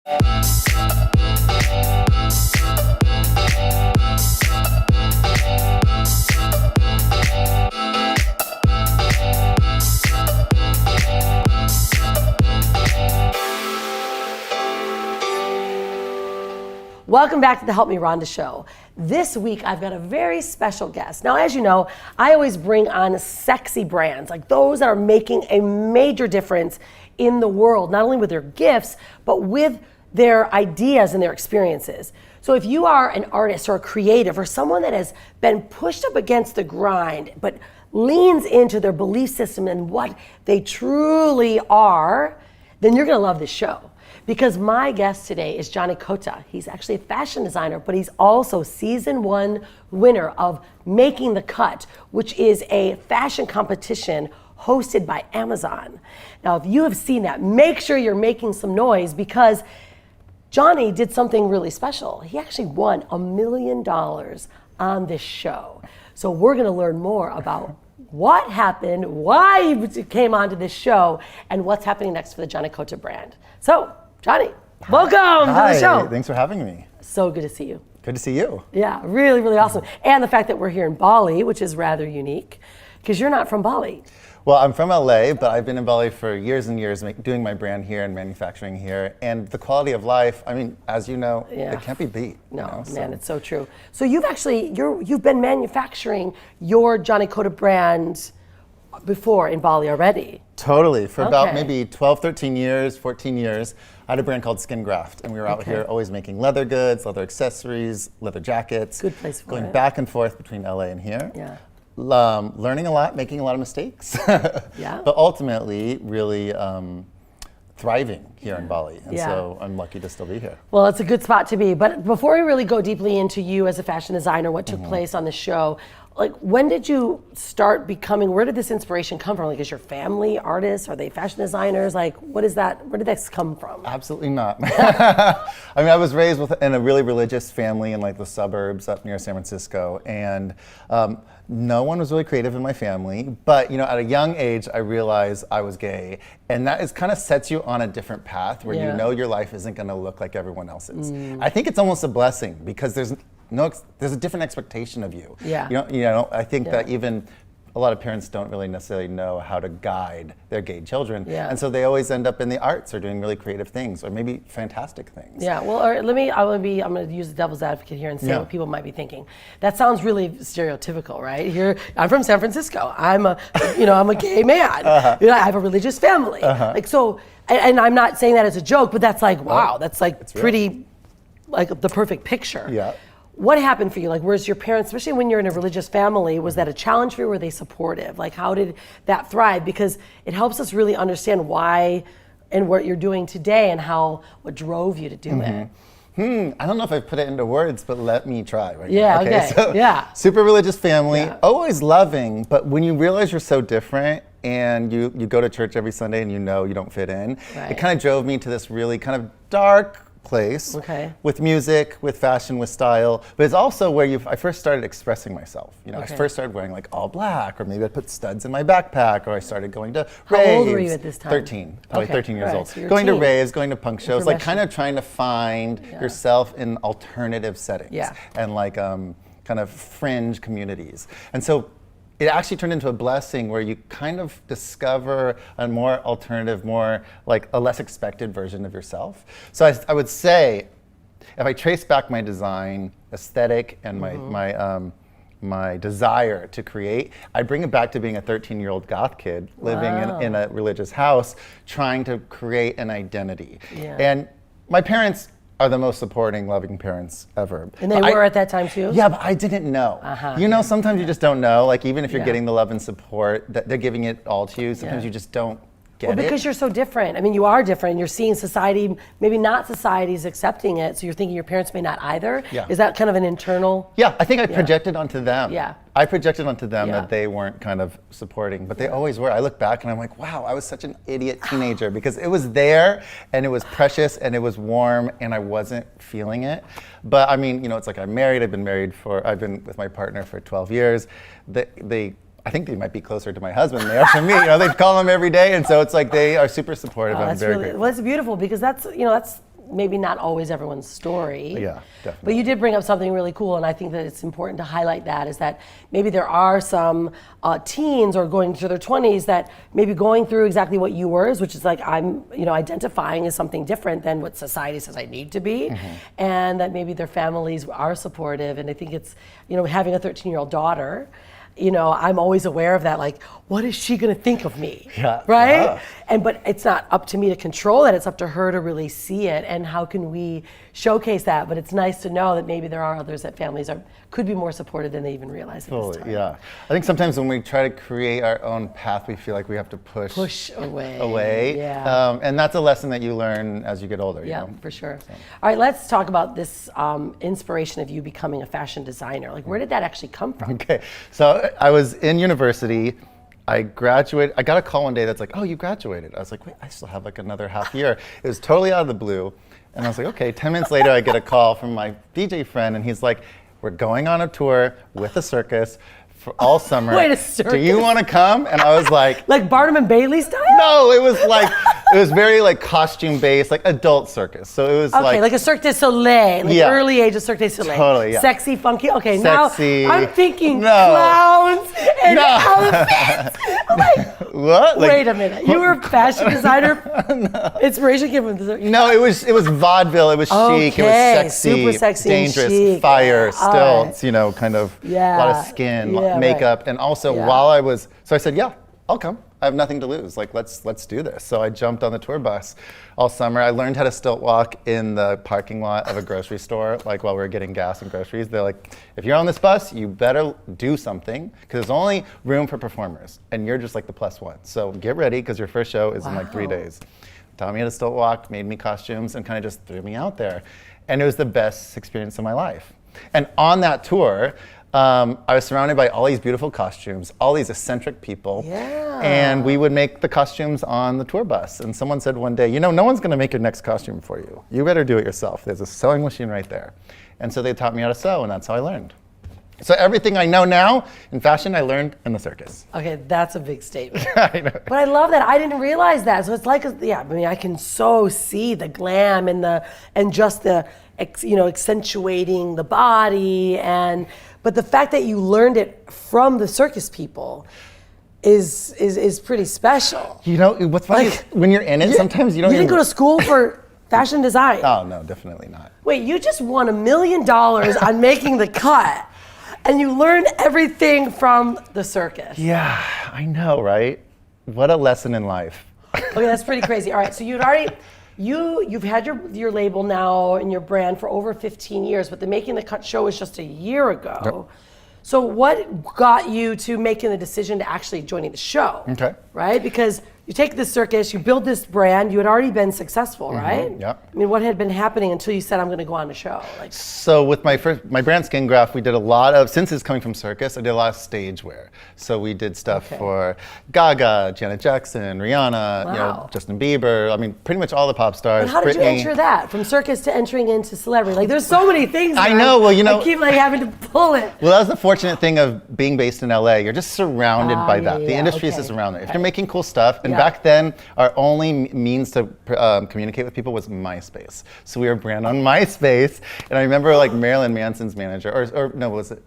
Welcome back to the Help Me Rhonda show. This week I've got a very special guest. Now, as you know, I always bring on sexy brands, like those that are making a major difference in the world, not only with their gifts, but with their ideas and their experiences. So if you are an artist or a creative or someone that has been pushed up against the grind, but leans into their belief system and what they truly are, then you're gonna love this show. Because my guest today is Jonny Cota. He's actually a fashion designer, but he's also season 1 winner of Making the Cut, which is a fashion competition hosted by Amazon. Now, if you have seen that, make sure you're making some noise because Jonny did something really special. He actually won $1 million on this show. So we're gonna learn more about what happened, why he came onto this show, and what's happening next for the Jonny Cota brand. So, Jonny, welcome to the show. Thanks for having me. So good to see you. Good to see you. Yeah, really, really awesome. And the fact that we're here in Bali, which is rather unique, because you're not from Bali. Well, I'm from LA, but I've been in Bali for years and years, doing my brand here and manufacturing here. And the quality of life, I mean, as you know, it can't be beat. No, man, it's so true. So you've been manufacturing your Jonny Cota brand before in Bali already. Totally, for about maybe 12, 13 years, 14 years. I had a brand called Skin Graft, and we were out here always making leather goods, leather accessories, leather jackets. Good place for going back and forth between LA and here. Yeah. Learning a lot, making a lot of mistakes. Yeah. But ultimately, really thriving here in Bali. And so I'm lucky to still be here. Well, it's a good spot to be. But before we really go deeply into you as a fashion designer, what took place on the show, like when did you start becoming, where did this inspiration come from? Like, is your family artists? Are they fashion designers? Like, what is that, where did this come from? Absolutely not. I mean, I was raised in a really religious family in like the suburbs up near San Francisco. And no one was really creative in my family, but you know, at a young age, I realized I was gay. And that is kind of sets you on a different path where you know your life isn't gonna look like everyone else's. I think it's almost a blessing because there's a different expectation of you. Yeah. You know, I think that even a lot of parents don't really necessarily know how to guide their gay children. Yeah. And so they always end up in the arts or doing really creative things or maybe fantastic things. Yeah, well, I'm gonna use the devil's advocate here and say what people might be thinking. That sounds really stereotypical, right? Here, I'm from San Francisco. I'm a gay man. You know, I have a religious family. Like, so, and I'm not saying that as a joke, but that's like, wow, that's like pretty, like the perfect picture. Yeah. What happened for you? Like, where's your parents, especially when you're in a religious family, was that a challenge for you? Were they supportive? Like, how did that thrive? Because it helps us really understand why and what you're doing today and what drove you to do it. I don't know if I put it into words, but let me try. Right Yeah, now. okay. So, super religious family, always loving, but when you realize you're so different and you go to church every Sunday and you know you don't fit in, it kind of drove me to this really kind of dark place with music, with fashion, with style, but it's also where I first started expressing myself. You know, I first started wearing like all black, or maybe I put studs in my backpack, or I started going to raves. How old were you at this time? 13, probably 13 years old. So going to raves, going to punk shows, like kind of trying to find yourself in alternative settings and like kind of fringe communities. And so it actually turned into a blessing where you kind of discover a more alternative, more like a less expected version of yourself. So I would say, if I trace back my design aesthetic and my desire to create, I bring it back to being a 13-year-old goth kid living in a religious house, trying to create an identity. And my parents are the most supporting, loving parents ever. And they were at that time too? Yeah, but I didn't know. You know, sometimes you just don't know. Like even if you're getting the love and support, that they're giving it all to you, sometimes you just don't get it. Well, because you're so different. I mean, you are different. You're seeing society, maybe not society's accepting it, so you're thinking your parents may not either? Is that kind of an internal? Yeah, I think I projected onto them. Yeah. I projected onto them that they weren't kind of supporting, but they always were. I look back and I'm like, wow, I was such an idiot teenager because it was there and it was precious and it was warm and I wasn't feeling it. But I mean, you know, it's like I'm married. I've been with my partner for 12 years. I think they might be closer to my husband than they are to me. You know, they call him every day, and so it's like they are super supportive. I'm very grateful. Well, it's beautiful because that's maybe not always everyone's story. Yeah, definitely. But you did bring up something really cool, and I think that it's important to highlight that, is that maybe there are some teens or going to their 20s that maybe going through exactly what you were, which is like, I'm, identifying as something different than what society says I need to be, and that maybe their families are supportive. And I think it's, having a 13-year-old daughter, I'm always aware of that, like, what is she gonna think of me, right? Yeah. But it's not up to me to control that, it's up to her to really see it, and how can we showcase that? But it's nice to know that maybe there are others that families could be more supportive than they even realize at this time. Yeah. I think sometimes when we try to create our own path, we feel like we have to push away. Yeah. And that's a lesson that you learn as you get older. Yeah, for sure. So. All right, let's talk about this inspiration of you becoming a fashion designer. Like, where did that actually come from? Okay, so I was in university. I graduated. I got a call one day that's like, oh, you graduated. I was like, wait, I still have like another half year. It was totally out of the blue. And I was like, okay. 10 minutes later, I get a call from my DJ friend, and he's like, we're going on a tour with a circus for all summer. Wait, a circus? Do you want to come? And I was like, like Barnum and Bailey style? No, it was like, it was very like costume based, like adult circus. So it was like a Cirque du Soleil, like early age of Cirque du Soleil. Totally, yeah. Sexy, funky. Okay, sexy. Now I'm thinking clowns and elephants. I'm like, what? Wait a minute. You were a fashion designer? Inspiration came from the circus. No, it was vaudeville. It was chic. It was sexy, super sexy, dangerous, chic. fire, stilts. Kind of a lot of skin, makeup, and also while I was. So I said, yeah, I'll come. I have nothing to lose. Like, let's do this. So I jumped on the tour bus all summer. I learned how to stilt walk in the parking lot of a grocery store, like while we were getting gas and groceries. They're like, if you're on this bus, you better do something, because there's only room for performers, and you're just like the plus one. So get ready, because your first show is in like 3 days. Taught me how to stilt walk, made me costumes, and kind of just threw me out there. And it was the best experience of my life. And on that tour, I was surrounded by all these beautiful costumes, all these eccentric people, and we would make the costumes on the tour bus. And someone said one day, no one's going to make your next costume for you. You better do it yourself. There's a sewing machine right there. And so they taught me how to sew, and that's how I learned. So everything I know now in fashion, I learned in the circus. Okay, that's a big statement. I know. But I love that. I didn't realize that. So it's like, I can so see the glam and just the, accentuating the body, but the fact that you learned it from the circus people is pretty special. What's funny is when you're in it, sometimes you don't. You didn't go to school for fashion design. Oh no, definitely not. Wait, you just won $1 million on making the cut. And you learned everything from the circus. Yeah, I know, right? What a lesson in life. Okay, that's pretty crazy. All right, so you've had your label now and your brand for over 15 years, but the Making the Cut show was just a year ago. Yep. So what got you to making the decision to actually joining the show? Okay. Right? Because you take this circus, you build this brand, you had already been successful, right? Yep. I mean, what had been happening until you said, I'm going to go on the show? So with my brand Skin Graph, we did a lot of, since it's coming from circus, I did a lot of stage wear. So we did stuff for Gaga, Janet Jackson, Rihanna, Justin Bieber. I mean, pretty much all the pop stars. And how did you enter that? From circus to entering into celebrity? Like, there's so many things. I know, well, I keep having to pull it. Well, that was the fortunate thing of being based in LA. You're just surrounded by that. The industry is just around there. If you're making cool stuff, and back then, our only means to communicate with people was MySpace. So we were brand on MySpace, and I remember Marilyn Manson's manager, or no, was it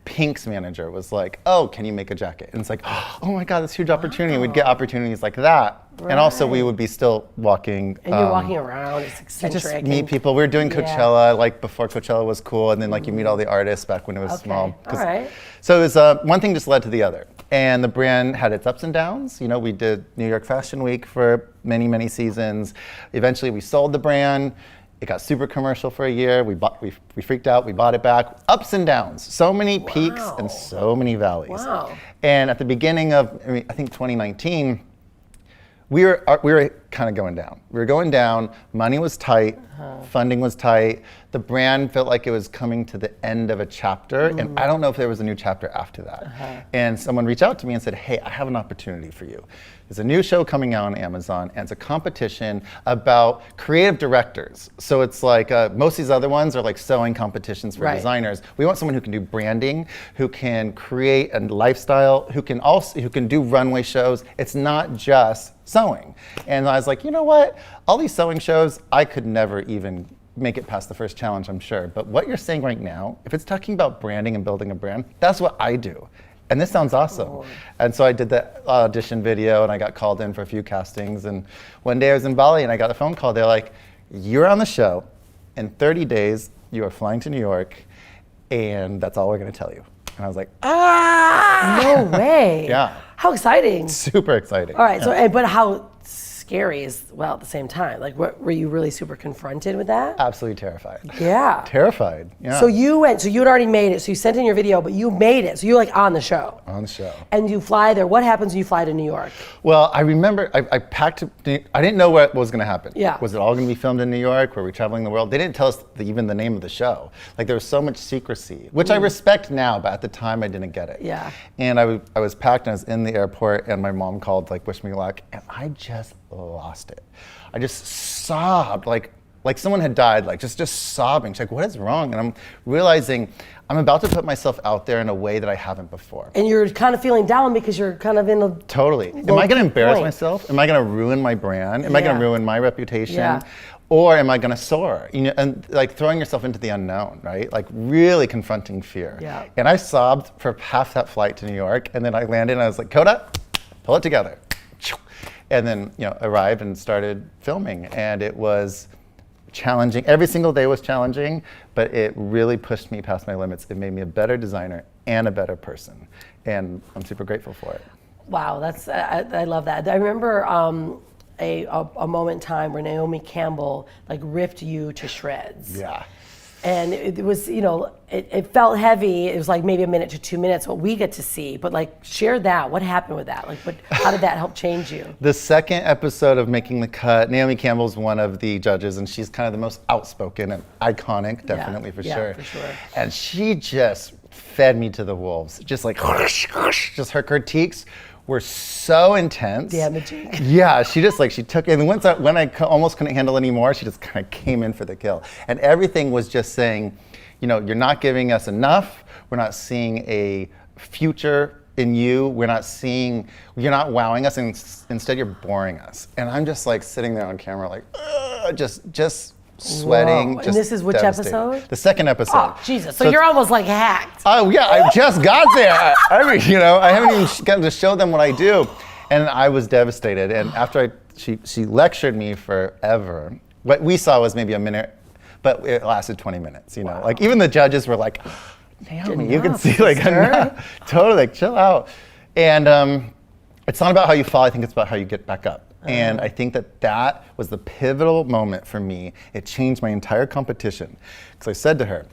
Pink's manager was like, oh, can you make a jacket? And it's like, oh my God, this huge opportunity. And we'd get opportunities like that. Right. And also we would be still walking. And you're walking around, it's eccentric. Just meet people. We were doing Coachella, before Coachella was cool, and then you meet all the artists back when it was small. All right. So it was, one thing just led to the other. And the brand had its ups and downs. We did New York Fashion Week for many, many seasons. Eventually we sold the brand. It got super commercial for a year. We freaked out. We bought it back. Ups and downs. So many peaks and so many valleys. Wow. And at the beginning of, I think 2019, we were kind of going down. We were going down. Money was tight. Funding was tight. The brand felt like it was coming to the end of a chapter, and I don't know if there was a new chapter after that. And someone reached out to me and said, hey, I have an opportunity for you. there's a new show coming out on Amazon, and it's a competition about creative directors. So it's like most of these other ones are like sewing competitions for designers. We want someone who can do branding, who can create a lifestyle, who can do runway shows. It's not just sewing. And I was like, you know what? All these sewing shows, I could never even make it past the first challenge, I'm sure. But what you're saying right now, if it's talking about branding and building a brand, that's what I do. And this sounds awesome. Oh. And so I did the audition video, and I got called in for a few castings. And one day I was in Bali, and I got a phone call. They're like, you're on the show. In 30 days, you are flying to New York, and that's all we're going to tell you. And I was like, no way. Yeah. How exciting. Super exciting. All right, so but how scary as well at the same time? Like, were you really super confronted with that? Absolutely terrified. Yeah. Terrified, yeah. So you had already made it, so you sent in your video, but you made it, so you're like on the show. On the show. And you fly there. What happens when you fly to New York? Well, I remember I packed, I didn't know what was gonna happen. Yeah. Was it all gonna be filmed in New York? Were we traveling the world? They didn't tell us even the name of the show. Like, there was so much secrecy, which I respect now, but at the time I didn't get it. Yeah. And I was packed, and I was in the airport, and my mom called, like, wish me luck, and I just lost it. I just sobbed, like someone had died, like just sobbing. She's like, what is wrong? And I'm realizing I'm about to put myself out there in a way that I haven't before. And you're kind of feeling down because you're kind of in a Totally. Am I gonna embarrass myself? Am I gonna ruin my brand? Am I gonna ruin my reputation? Yeah. Or am I gonna soar? You know, and like throwing yourself into the unknown, right? Like really confronting fear. Yeah. And I sobbed for half that flight to New York, and then I landed and I was like, Cota, pull it together. And then, arrived and started filming, and it was challenging. Every single day was challenging, but it really pushed me past my limits. It made me a better designer and a better person, and I'm super grateful for it. Wow, I love that. I remember a moment in time where Naomi Campbell like ripped you to shreds. Yeah. And it was, it felt heavy. It was like maybe 1 minute to 2 minutes, what we get to see. But like, share that. What happened with that? Like, how did that help change you? The second episode of Making the Cut, Naomi Campbell's one of the judges, and she's kind of the most outspoken and iconic, definitely, for sure. Yeah, for sure. And she just fed me to the wolves. Just like, just her critiques were so intense. Damaging. Yeah, she took it, and when I almost couldn't handle anymore, she just kind of came in for the kill. And everything was just saying, you're not giving us enough, we're not seeing a future in you, you're not wowing us, and instead you're boring us. And I'm just like sitting there on camera like, just sweating. Whoa. And this is which episode? The second episode. Oh, Jesus. So you're almost like hacked. Oh, yeah, I just got there. I haven't even gotten to show them what I do. And I was devastated. And after she lectured me forever. What we saw was maybe a minute, but it lasted 20 minutes, Wow. Like, even the judges were like, Naomi, you can see, like, totally, like, chill out. And it's not about how you fall, I think it's about how you get back up. And I think that was the pivotal moment for me. It changed my entire competition. Because I said to her,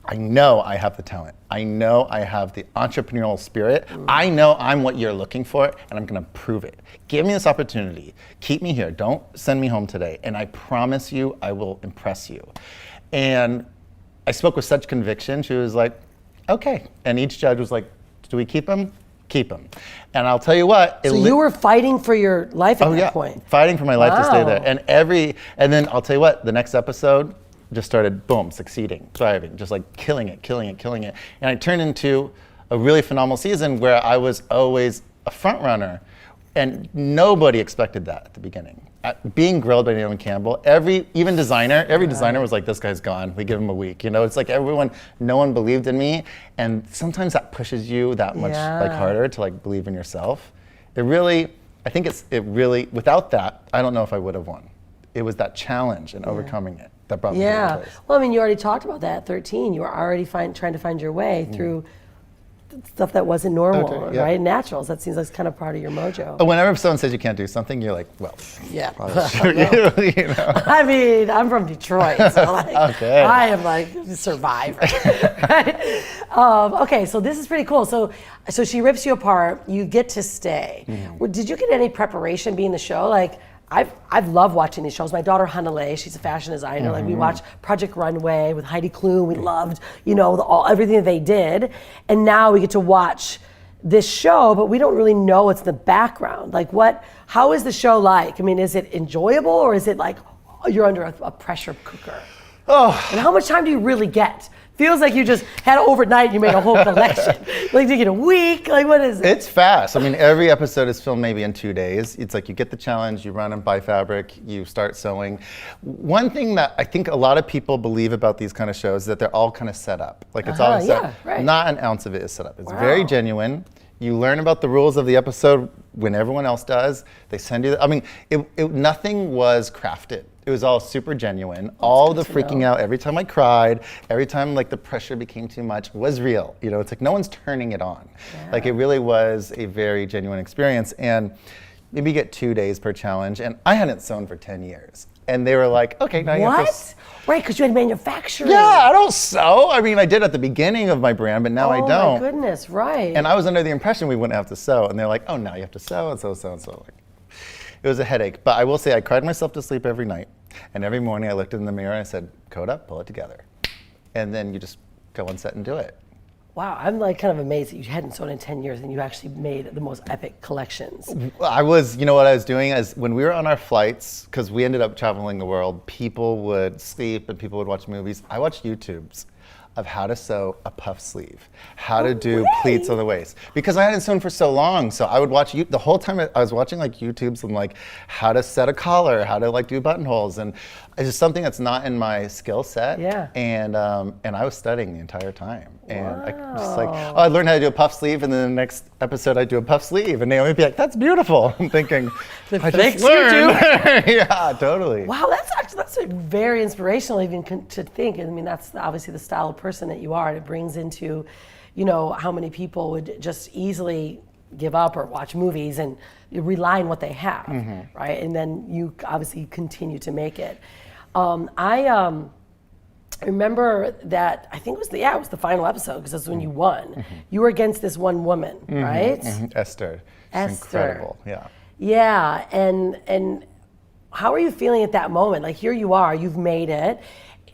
I know I have the talent. I know I have the entrepreneurial spirit. I know I'm what you're looking for, and I'm gonna prove it. Give me this opportunity. Keep me here. Don't send me home today. And I promise you, I will impress you. And I spoke with such conviction. She was like, okay. And each judge was like, do we keep him? Keep him. And I'll tell you what. So you were fighting for your life at that point? Fighting for my life to stay there. And then I'll tell you what, the next episode just started, boom, succeeding, thriving, just like killing it. And I turned into a really phenomenal season where I was always a front runner, and nobody expected that at the beginning. Being grilled by Naomi Campbell, every designer was like, this guy's gone, we give him a week. It's like no one believed in me, and sometimes that pushes you that much like harder to like believe in yourself. I think without that, I don't know if I would have won. It was that challenge and overcoming it that brought me to that place. Well, I mean, you already talked about that at 13. You were already trying to find your way through stuff that wasn't normal, right? Naturals. That seems like it's kind of part of your mojo. Whenever someone says you can't do something, you're like, well, yeah. I mean, I'm from Detroit, so like, I am like a survivor. Right? Okay, so this is pretty cool. So she rips you apart. You get to stay. Did you get any preparation being the show? Like, I've loved watching these shows. My daughter Hannah, she's a fashion designer. Like, we watched Project Runway with Heidi Klum. We loved, everything that they did. And now we get to watch this show, but we don't really know what's in the background. Like how is the show like? I mean, is it enjoyable, or is it like you're under a pressure cooker? Oh. And how much time do you really get? Feels like you just had it overnight and you made a whole collection. Like, do you get a week? Like, what is it? It's fast. I mean, every episode is filmed maybe in 2 days. It's like you get the challenge, you run and buy fabric, you start sewing. One thing that I think a lot of people believe about these kind of shows is that they're all kind of set up. Like it's all set up. Right. Not an ounce of it is set up. It's very genuine. You learn about the rules of the episode when everyone else does. They send you, nothing was crafted. It was all super genuine. All the freaking out, every time I cried, every time like the pressure became too much was real. You know, it's like no one's turning it on. Yeah. Like it really was a very genuine experience. And maybe you get 2 days per challenge. And I hadn't sewn for 10 years. And they were like, okay, now you have to. Right, because you had manufacturing. Yeah, I don't sew. I mean, I did at the beginning of my brand, but now I don't. Oh my goodness, right. And I was under the impression we wouldn't have to sew. And they're like, oh, now you have to sew and sew and sew. Like, it was a headache. But I will say I cried myself to sleep every night. And every morning I looked in the mirror and I said, Cota, pull it together. And then you just go on set and do it. Wow, I'm like kind of amazed that you hadn't sewn in 10 years and you actually made the most epic collections. I was, you know what I was doing is when we were on our flights, because we ended up traveling the world, people would sleep and people would watch movies. I watched YouTubes of how to sew a puff sleeve, how to do pleats on the waist, because I hadn't sewn for so long. So I would watch the whole time I was watching like YouTubes and like how to set a collar, how to like do buttonholes, and it's just something that's not in my skill set. Yeah. And I was studying the entire time. And I just like, oh, I learned how to do a puff sleeve, and then the next episode I do a puff sleeve, and Naomi would be like, "That's beautiful." I'm thinking, I just learned. Yeah, totally. Wow, that's very inspirational, even to think. I mean, that's obviously the style of person that you are, and it brings into, you know, how many people would just easily give up or watch movies and rely on what they have, right? And then you obviously continue to make it. I remember that, I think it was the final episode, because that's when you won. You were against this one woman, right? Esther. She's incredible, yeah. Yeah, and how are you feeling at that moment? Like, here you are, you've made it.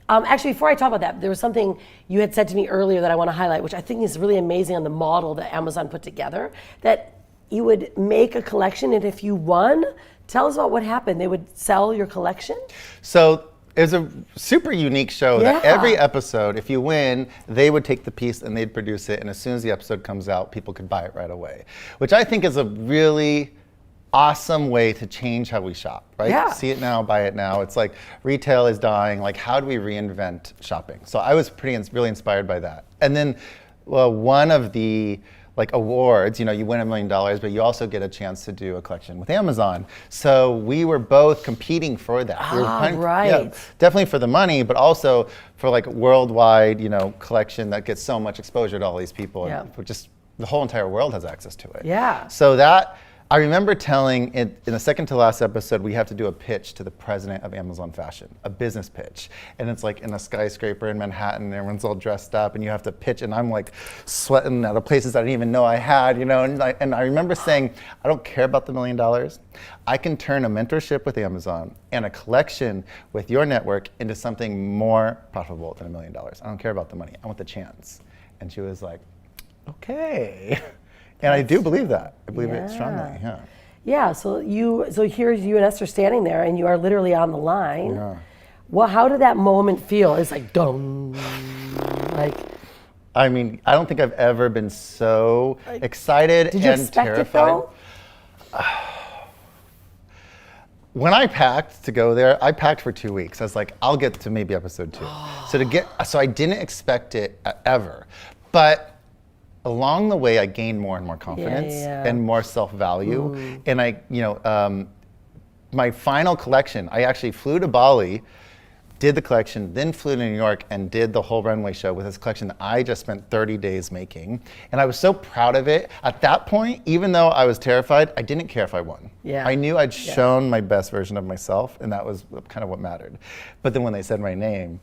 Actually, before I talk about that, there was something you had said to me earlier that I want to highlight, which I think is really amazing on the model that Amazon put together, that you would make a collection, and if you won, tell us about what happened. They would sell your collection? So, it was a super unique show that every episode, if you win, they would take the piece and they'd produce it, and as soon as the episode comes out, people could buy it right away, which I think is a really awesome way to change how we shop, right? Yeah. See it now, buy it now. It's like retail is dying. Like, how do we reinvent shopping? So I was really inspired by that. And then, well, one of the like awards, you know, you win $1 million, but you also get a chance to do a collection with Amazon. So we were both competing for that. We were right. Yeah, definitely for the money, but also for like worldwide, you know, collection that gets so much exposure to all these people. Yeah. And just the whole entire world has access to it. Yeah. So that, I remember telling in the second to last episode, we have to do a pitch to the president of Amazon Fashion, a business pitch. And it's like in a skyscraper in Manhattan, and everyone's all dressed up and you have to pitch, and I'm like sweating out of places I didn't even know I had, you know. And I remember saying, I don't care about the $1 million. I can turn a mentorship with Amazon and a collection with your network into something more profitable than $1 million. I don't care about the money, I want the chance. And she was like, okay. And I do believe that. I believe it strongly. Yeah. Yeah. So here's you and Esther standing there, and you are literally on the line. Yeah. Well, how did that moment feel? It's like dong. Like. I mean, I don't think I've ever been so excited did you and expect terrified. It though? When I packed to go there, I packed for 2 weeks. I was like, I'll get to maybe episode 2. So I didn't expect it ever, but. Along the way, I gained more and more confidence and more self-value. And my final collection, I actually flew to Bali, did the collection, then flew to New York and did the whole runway show with this collection that I just spent 30 days making. And I was so proud of it. At that point, even though I was terrified, I didn't care if I won. Yeah. I knew I'd shown my best version of myself, and that was kind of what mattered. But then when they said my name,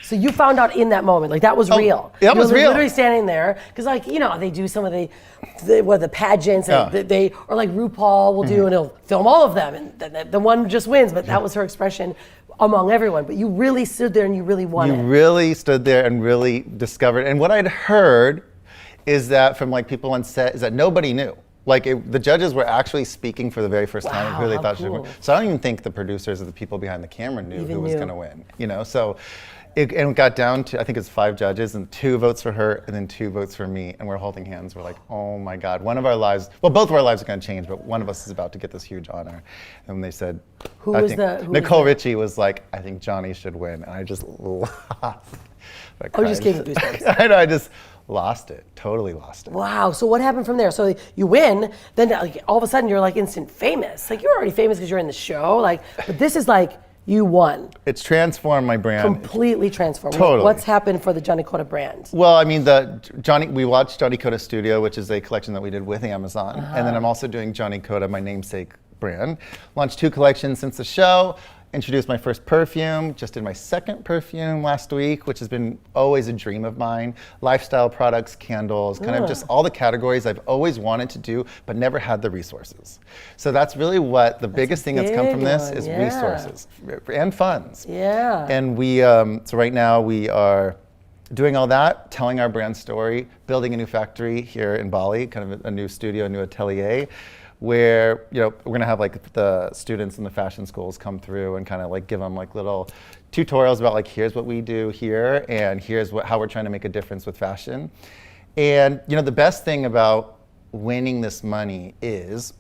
so you found out in that moment, like that was real. That was real. Literally standing there, because like, you know, they do some of the pageants, and they or like RuPaul will do, and he'll film all of them, and the one just wins. But that was her expression among everyone. But you really stood there and you really won it. You really stood there and really discovered. And what I'd heard is that from like people on set, is that nobody knew. Like the judges were actually speaking for the very first time who they thought should win. So I don't even think the producers or the people behind the camera knew who was going to win. You know, so it got down to, I think it's 5 judges, and 2 votes for her, and then 2 votes for me, and we're holding hands. We're like, oh my God, one of our lives, well, both of our lives are going to change, but one of us is about to get this huge honor. And when they said, Nicole Richie was like, I think Jonny should win, and I just laughed. Oh, you just gave me goosebumps. I know, I just lost it, totally lost it. Wow, so what happened from there? So you win, then like, all of a sudden you're like instant famous. Like you're already famous because you're in the show, like, but this is like, you won. It's transformed my brand. Completely transformed. Totally. What's happened for the Jonny Cota brand? Well, I mean, we watched Jonny Cota Studio, which is a collection that we did with Amazon. And then I'm also doing Jonny Cota, my namesake brand. Launched 2 collections since the show. Introduced my first perfume, just did my second perfume last week, which has been always a dream of mine. Lifestyle products, candles, kind of just all the categories I've always wanted to do, but never had the resources. So that's really what the biggest thing that's come from this is resources and funds. Yeah. And we, so right now we are doing all that, telling our brand story, building a new factory here in Bali, kind of a new studio, a new atelier, where we're gonna have like the students in the fashion schools come through and kind of like give them like little tutorials about like here's what we do here and here's how we're trying to make a difference with fashion. And the best thing about winning this money is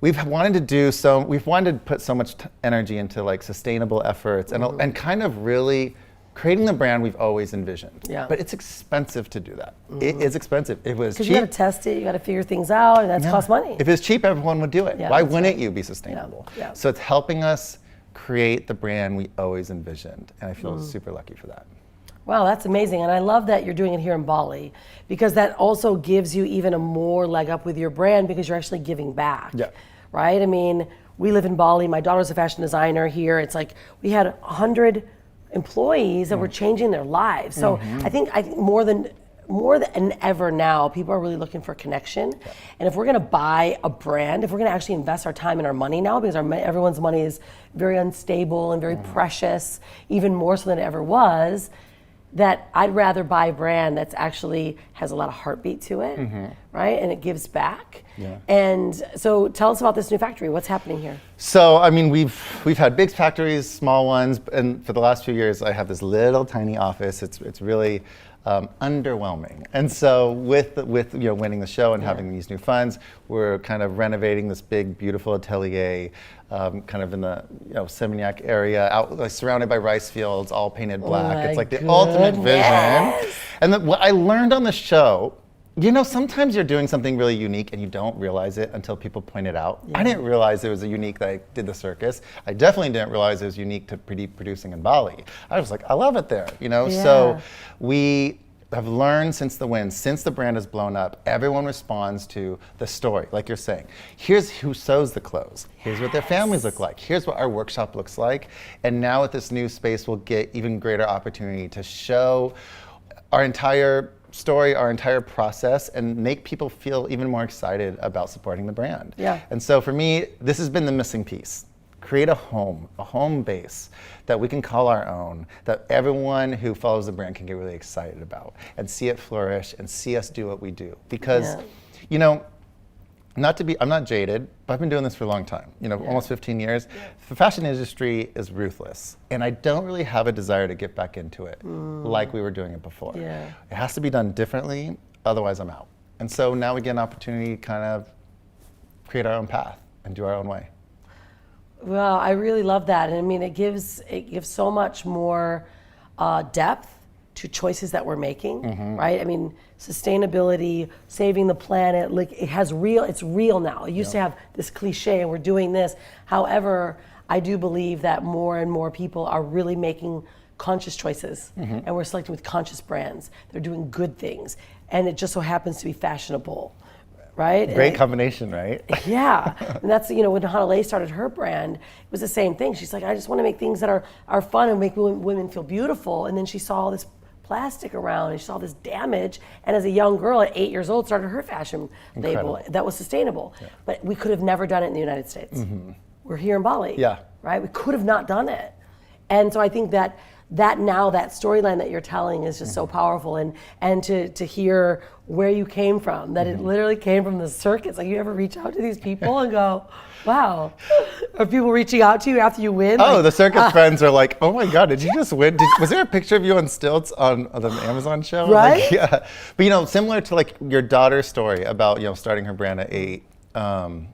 we've wanted to put so much energy into like sustainable efforts and kind of really creating the brand we've always envisioned. Yeah. But it's expensive to do that. It is expensive. It was cheap. Because you got to test it, you got to figure things out, and that costs money. If it's cheap, everyone would do it. Yeah, Why wouldn't you be sustainable? Yeah. So it's helping us create the brand we always envisioned, and I feel super lucky for that. Wow, that's amazing. And I love that you're doing it here in Bali, because that also gives you even a more leg up with your brand because you're actually giving back. Yeah. Right? I mean, we live in Bali. My daughter's a fashion designer here. It's like we had 100 employees that were changing their lives. So I think more than ever now, people are really looking for connection. Yeah. And if we're going to buy a brand, if we're going to actually invest our time and our money now, because everyone's money is very unstable and very precious, even more so than it ever was, that I'd rather buy a brand that's actually has a lot of heartbeat to it, right? And it gives back. Yeah. And so tell us about this new factory. What's happening here? So, I mean, we've had big factories, small ones, and for the last few years, I have this little tiny office. It's really underwhelming. And so with winning the show and having these new funds, we're kind of renovating this big, beautiful atelier, kind of in the Seminyak area, surrounded by rice fields, all painted black. It's like the ultimate vision. And what I learned on the show, sometimes you're doing something really unique and you don't realize it until people point it out. Yeah. I didn't realize it was unique that I did the circus. I definitely didn't realize it was unique to producing in Bali. I was like, I love it there, Yeah. So we have learned since the brand has blown up, everyone responds to the story, like you're saying. Here's who sews the clothes. Here's what their families look like. Here's what our workshop looks like. And now with this new space, we'll get even greater opportunity to show our entire story, our entire process, and make people feel even more excited about supporting the brand. Yeah. And so for me, this has been the missing piece. Create a home base that we can call our own, that everyone who follows the brand can get really excited about and see it flourish and see us do what we do. Because, I'm not jaded, but I've been doing this for a long time, almost 15 years. Yeah. The fashion industry is ruthless, and I don't really have a desire to get back into it like we were doing it before. Yeah. It has to be done differently, otherwise I'm out. And so now we get an opportunity to kind of create our own path and do our own way. Well, I really love that. And I mean, it gives so much more depth to choices that we're making, right? I mean, sustainability, saving the planet, like it's real now. It used to have this cliche, and we're doing this. However, I do believe that more and more people are really making conscious choices, and we're selecting with conscious brands. They're doing good things, and it just so happens to be fashionable. Right? Great combination, right? Yeah. And that's, when Hanalei started her brand, it was the same thing. She's like, I just want to make things that are fun and make women feel beautiful. And then she saw all this plastic around and she saw this damage. And as a young girl at 8 years old, started her fashion label that was sustainable. Yeah. But we could have never done it in the United States. We're here in Bali. Yeah. Right? We could have not done it. And so I think that that storyline that you're telling is just so powerful, and to hear where you came from, that it literally came from the circus. Like, you ever reach out to these people and go, wow, are people reaching out to you after you win? Oh, the circus friends are like, oh my God, did you just win? Was there a picture of you on stilts on the Amazon show? Right? Like, yeah. But similar to like your daughter's story about, starting her brand at 8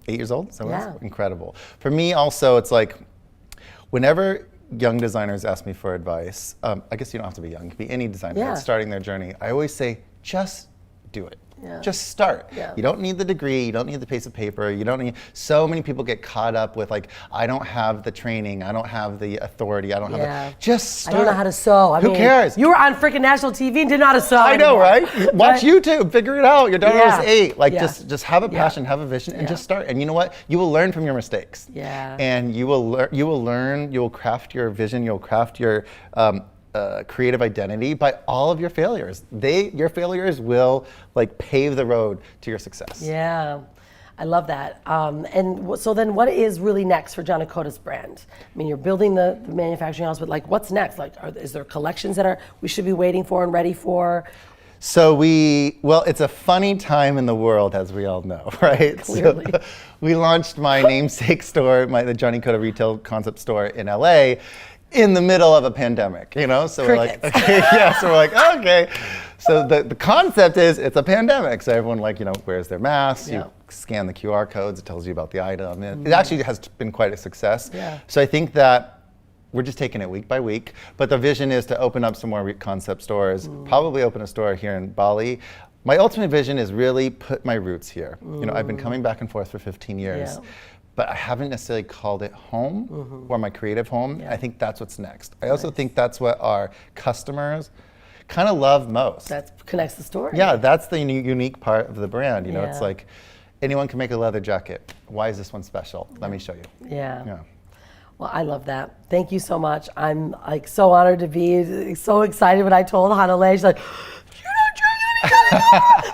years old. So that's incredible. For me also, it's like, whenever young designers ask me for advice, I guess you don't have to be young, it could be any designer that's starting their journey. I always say, just do it. Yeah. Just start. Yeah. You don't need the degree, you don't need the piece of paper, you don't need, so many people get caught up with like, I don't have the training, I don't have the authority, I don't have just start. I don't know how to sew. Who cares? You were on freaking national TV and didn't know how to sew. I know, right? Watch YouTube, figure it out. Your daughter was 8. Like, just have a passion, have a vision, and just start. And you know what? You will learn from your mistakes. Yeah. And you will learn, you will craft your vision, you'll craft your creative identity by all of your failures. Your failures will like pave the road to your success. Yeah, I love that. And so then what is really next for Jonny Cota's brand? I mean, you're building the manufacturing house, but like, what's next? Like, is there collections that we should be waiting for and ready for? So it's a funny time in the world, as we all know, right? Clearly. So we launched my namesake store, the Jonny Cota retail concept store in LA, in the middle of a pandemic, So we're like, okay, so we're like, okay. So the concept is it's a pandemic. So everyone wears their masks, you scan the QR codes, it tells you about the item. It actually has been quite a success. Yeah. So I think that we're just taking it week by week, but the vision is to open up some more concept stores, probably open a store here in Bali. My ultimate vision is really put my roots here. I've been coming back and forth for 15 years. Yeah. But I haven't necessarily called it home or my creative home. Yeah. I think that's what's next. I also think that's what our customers kind of love most. That connects the story. Yeah, that's the unique part of the brand. It's like anyone can make a leather jacket. Why is this one special? Let me show you. Yeah. Well, I love that. Thank you so much. I'm like so honored to be so excited when I told Rhonda, she's like,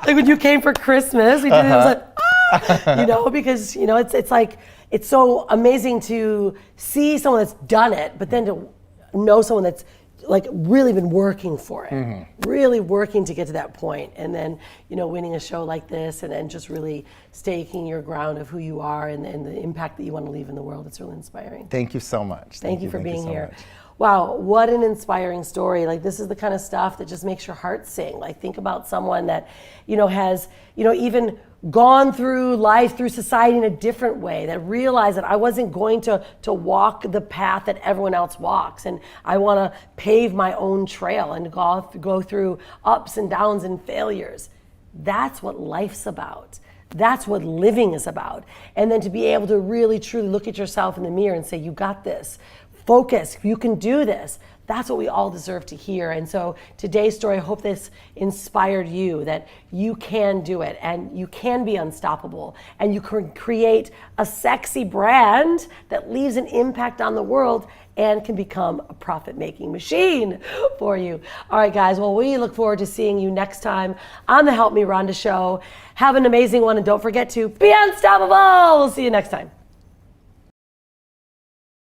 like when you came for Christmas, we did it, was like, because it's like, it's so amazing to see someone that's done it, but then to know someone that's like really been working for it, really working to get to that point, and then winning a show like this, and then just really staking your ground of who you are and the impact that you want to leave in the world. It's really inspiring. Thank you so much. Thank you for being here. Wow, what an inspiring story. Like, this is the kind of stuff that just makes your heart sing. Like, think about someone that, has, even gone through life, through society in a different way, that realized that I wasn't going to walk the path that everyone else walks. And I want to pave my own trail and go through ups and downs and failures. That's what life's about. That's what living is about. And then to be able to really, truly look at yourself in the mirror and say, you got this. Focus, you can do this. That's what we all deserve to hear. And so today's story, I hope this inspired you, that you can do it and you can be unstoppable and you can create a sexy brand that leaves an impact on the world and can become a profit-making machine for you. All right, guys, well, we look forward to seeing you next time on the Help Me Rhonda show. Have an amazing one, and don't forget to be unstoppable. We'll see you next time.